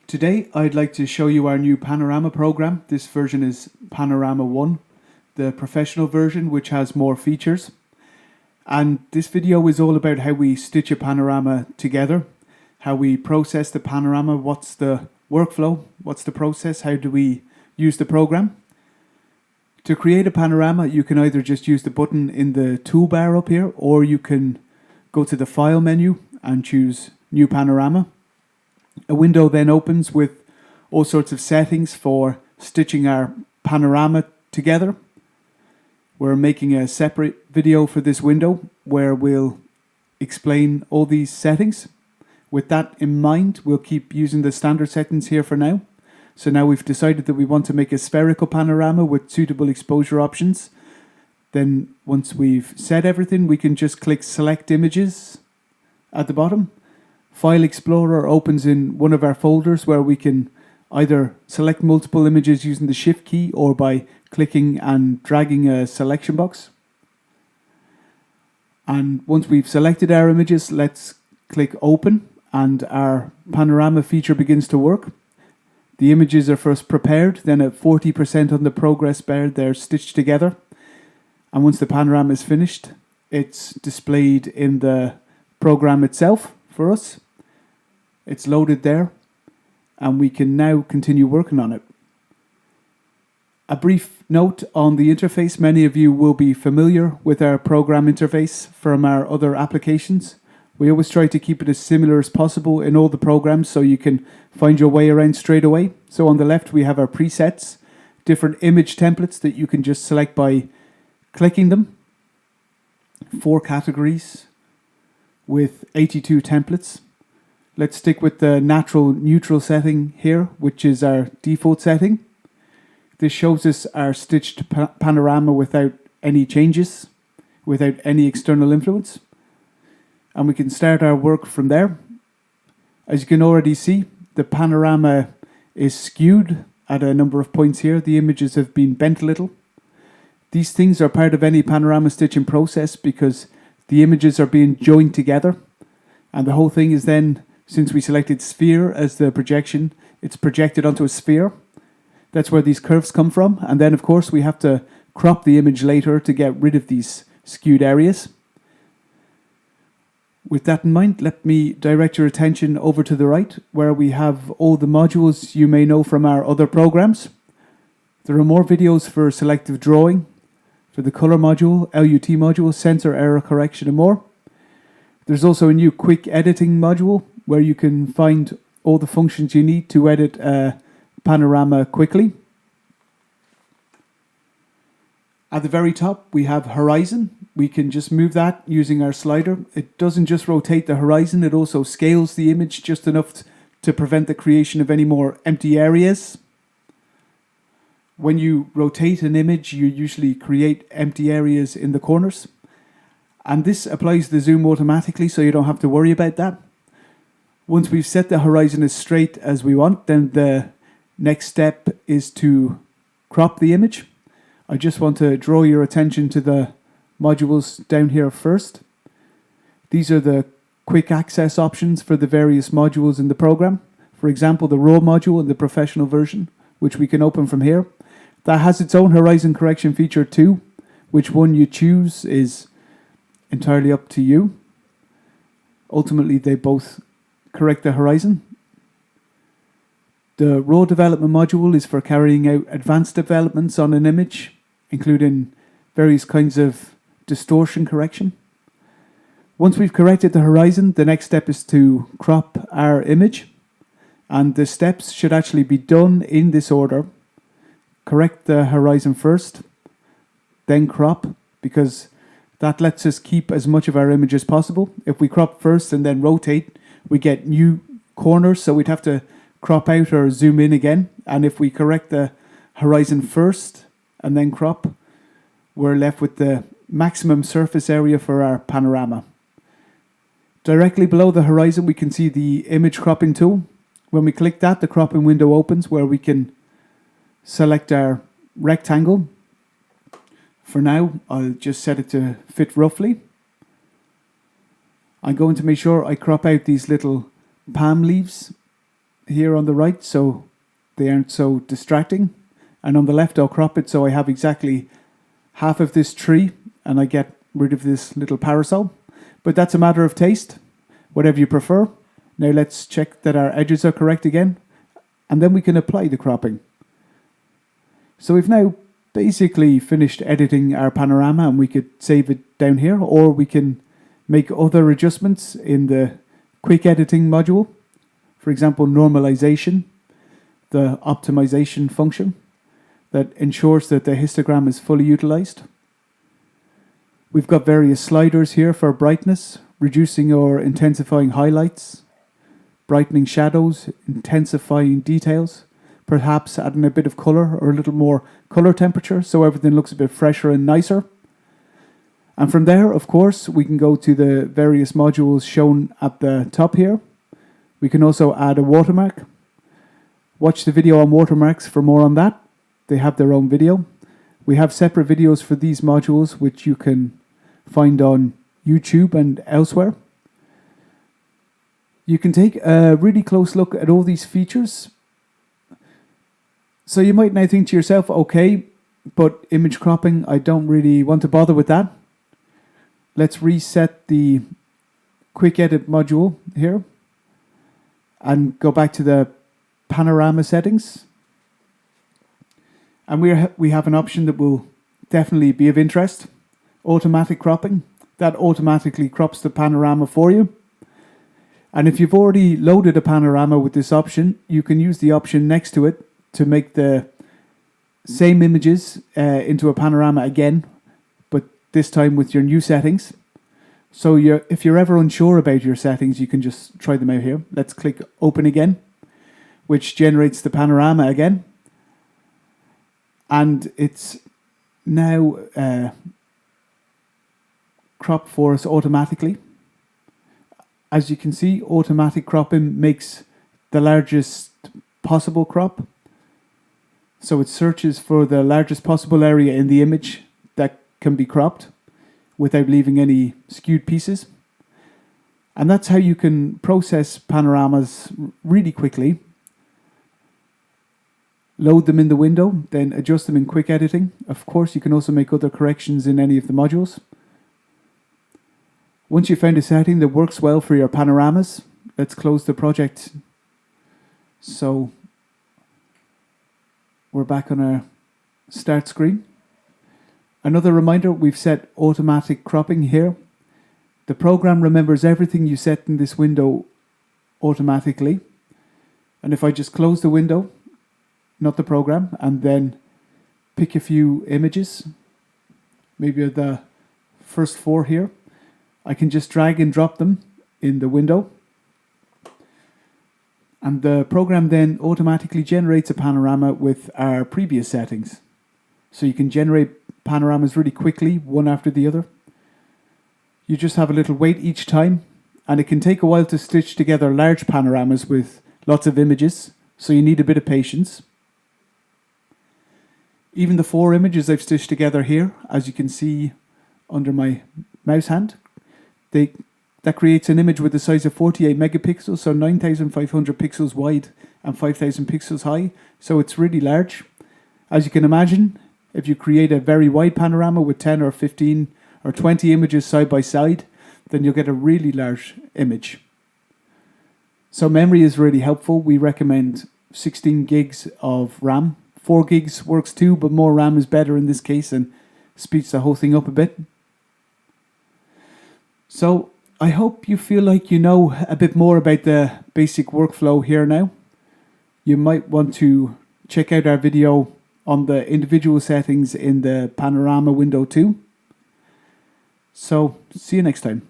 Today I'd like to show you our new Panorama program. This version is Panorama 1, the professional version, which has more features. And this video is all about how we stitch a panorama together, how we process the panorama, what's the workflow, what's the process, how do we use the program. To create a panorama, you can either just use the button in the toolbar up here, or you can go to the File menu and choose New Panorama. A window then opens with all sorts of settings for stitching our panorama together. We're making a separate video for this window where we'll explain all these settings. With that in mind, we'll keep using the standard settings here for now. So now we've decided that we want to make a spherical panorama with suitable exposure options. Then once we've set everything, we can just click Select Images at the bottom. File Explorer opens in one of our folders where we can either select multiple images using the Shift key or by clicking and dragging a selection box. And once we've selected our images, let's click Open and our panorama feature begins to work. The images are first prepared, then at 40% on the progress bar they're stitched together. And once the panorama is finished, it's displayed in the program itself for us. It's loaded there, and we can now continue working on it. A brief note on the interface. Many of you will be familiar with our program interface from our other applications. We always try to keep it as similar as possible in all the programs so you can find your way around straight away. So on the left we have our presets, different image templates that you can just select by clicking them. 4 categories with 82 templates. Let's stick with the natural neutral setting here, which is our default setting. This shows us our stitched panorama without any changes, without any external influence. And we can start our work from there. As you can already see, the panorama is skewed at a number of points here. The images have been bent a little. These things are part of any panorama stitching process because the images are being joined together. And the whole thing is then, since we selected sphere as the projection, it's projected onto a sphere. That's where these curves come from. And then, of course, we have to crop the image later to get rid of these skewed areas. With that in mind, let me direct your attention over to the right, where we have all the modules you may know from our other programs. There are more videos for selective drawing, for the color module, LUT module, sensor error correction, and more. There's also a new quick editing module where you can find all the functions you need to edit a panorama quickly. At the very top, we have horizon. We can just move that using our slider. It doesn't just rotate the horizon, it also scales the image just enough to prevent the creation of any more empty areas. When you rotate an image, you usually create empty areas in the corners. And this applies the zoom automatically, so you don't have to worry about that. Once we've set the horizon as straight as we want, then the next step is to crop the image. I just want to draw your attention to the modules down here first. These are the quick access options for the various modules in the program. For example, the raw module in the professional version, which we can open from here. That has its own horizon correction feature too. Which one you choose is entirely up to you. Ultimately, they both correct the horizon. The raw development module is for carrying out advanced developments on an image, including various kinds of distortion correction. Once we've corrected the horizon, the next step is to crop our image. And the steps should actually be done in this order. Correct the horizon first, then crop, because that lets us keep as much of our image as possible. If we crop first and then rotate, we get new corners, so we'd have to crop out or zoom in again. And if we correct the horizon first and then crop, we're left with the maximum surface area for our panorama. Directly below the horizon, we can see the image cropping tool. When we click that, the cropping window opens where we can select our rectangle. For now, I'll just set it to fit roughly. I'm going to make sure I crop out these little palm leaves here on the right so they aren't so distracting. And on the left I'll crop it so I have exactly half of this tree and I get rid of this little parasol. But that's a matter of taste, whatever you prefer. Now let's check that our edges are correct again, and then we can apply the cropping. So we've now basically finished editing our panorama, and we could save it down here, or we can make other adjustments in the quick editing module. For example, normalization, the optimization function that ensures that the histogram is fully utilized. We've got various sliders here for brightness, reducing or intensifying highlights, brightening shadows, intensifying details, perhaps adding a bit of color or a little more color temperature so everything looks a bit fresher and nicer. And from there, of course, we can go to the various modules shown at the top here. We can also add a watermark. Watch the video on watermarks for more on that. They have their own video. We have separate videos for these modules which you can find on YouTube and elsewhere. You can take a really close look at all these features. So you might now think to yourself, okay, but image cropping, I don't really want to bother with that. Let's reset the quick edit module here and go back to the panorama settings. And we have an option that will definitely be of interest. Automatic cropping. That automatically crops the panorama for you. And if you've already loaded a panorama with this option, you can use the option next to it to make the same images into a panorama again, but this time with your new settings. So if you're ever unsure about your settings, you can just try them out here. Let's click open again, which generates the panorama again. And it's now cropped for us automatically. As you can see, automatic cropping makes the largest possible crop. So it searches for the largest possible area in the image that can be cropped without leaving any skewed pieces. And that's how you can process panoramas really quickly. Load them in the window, then adjust them in quick editing. Of course, you can also make other corrections in any of the modules. Once you've found a setting that works well for your panoramas, let's close the project. So we're back on our start screen. Another reminder, we've set automatic cropping here. The program remembers everything you set in this window automatically. And if I just close the window, not the program, and then pick a few images, maybe the first 4 here, I can just drag and drop them in the window. And the program then automatically generates a panorama with our previous settings. So you can generate panoramas really quickly, one after the other. You just have a little wait each time, and it can take a while to stitch together large panoramas with lots of images, so you need a bit of patience. Even the 4 images I've stitched together here, as you can see under my mouse hand, that creates an image with the size of 48 megapixels, so 9,500 pixels wide and 5,000 pixels high. So it's really large. As you can imagine, if you create a very wide panorama with 10 or 15 or 20 images side by side, then you'll get a really large image. So memory is really helpful. We recommend 16 gigs of RAM. 4 gigs works too, but more RAM is better in this case and speeds the whole thing up a bit. So I hope you feel like you know a bit more about the basic workflow here now. You might want to check out our video on the individual settings in the panorama window too. So see you next time.